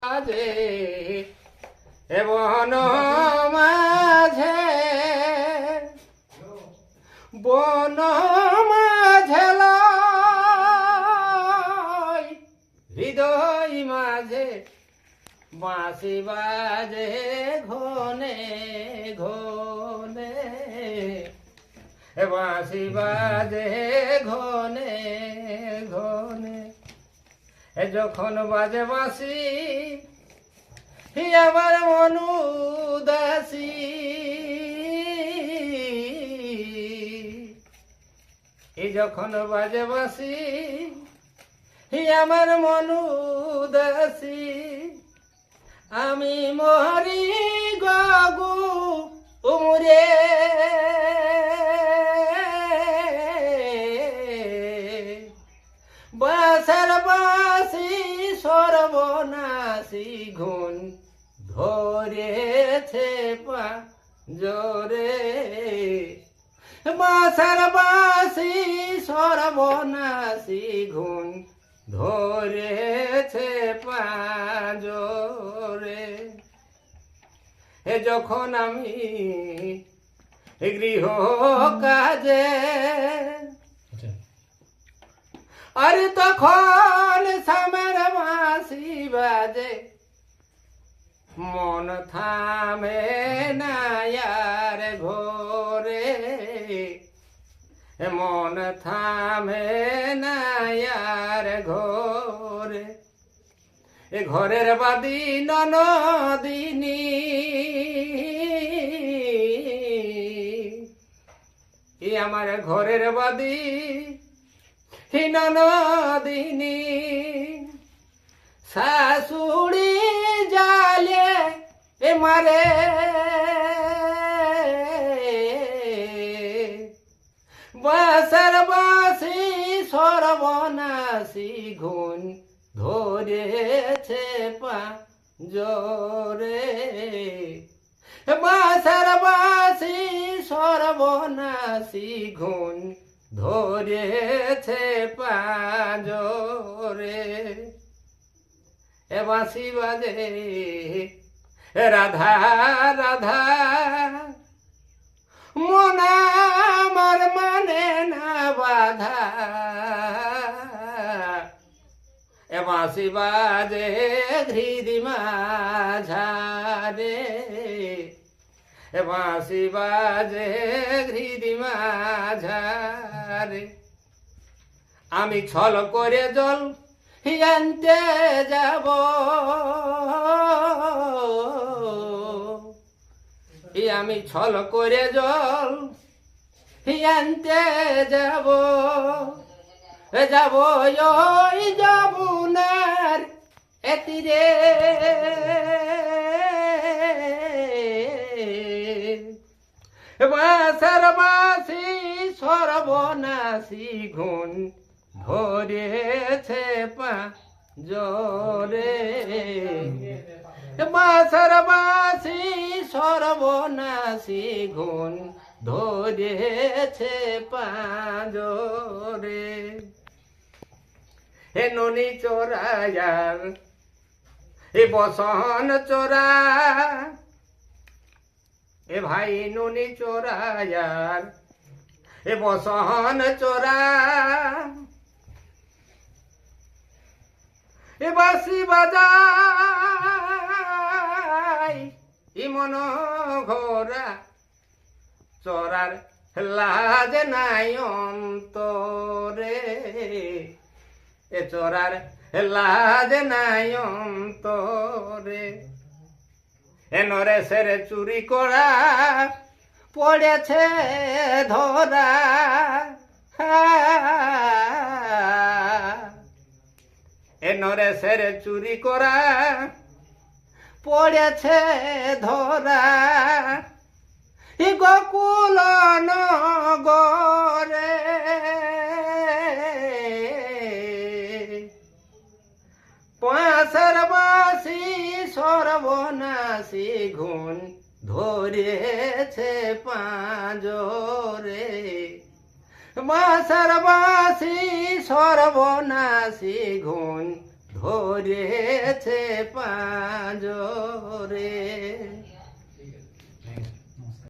আজে বন মাঝে বন মাঝে হৃদয় মাঝে বাঁশি বাজে ঘনে ঘনে বাঁশি বাজে ঘনে ঘনে যখন বাজে বাঁশি আমার মন উদাসী যখন বাজে বাঁশি আমার মন উদাসী আমি মরি গগু উমরে বাসার বাসি সর্বনাশী গুণ ধরেছে জোরে বাসার বাসি সর্বনাশী গুণ ধরেছে পাঁজরে যখন আমি গৃহ কাজে আরে তখন সামের বাঁশি বাজে মন থামে না আর ঘরে মন থামে না আর ঘরে ঘরের বাদি ননদিনী আমার ঘরের বাদি ননদিনী শাশুড়ি জালে মারে বাসার বাঁশি সর্বনাশী গুণ ধরেছে পাঁজরে বাসার বাঁশি সর্বনাশী গুণ ধরেছে পাঁজরে বাঁশি বাজে রাধা রাধা মন আমার মানে না বাধা বাঁশি বাজে হৃদি মাঝারে বাঁশি বাজে হৃদি মাঝারে আমি ছল করে জল আনতে যাব আমি ছল করে জল আনতে যাব যাব ওই যমুনার তীরে বাসার বাঁশি সর্বনাশী গুণ ধরেছে পাঁজরে বাসার বাঁশি সর্বনাশী গুণ ধরেছে পাঁজরে ননি চোরায়ার বসন চোরা ভাই ননি চোরায়ার বসন চোরা বাঁশি বাজাই মন ঘোরা চোরার লাজ নাই অন্তরে চোরার লাজ নাই অন্তরে নরে সেরে চুরি করা পড়েছে ধরা নরে সেরে চুরি করা পড়েছে ধরা গোকুল নগরে পাঁশার বাঁশি সর্বনাশী গুণ ধরেছে পাঁজরে বাঁশার বাঁশি সর্বনাশী গুণ ধরেছে পাঁজরে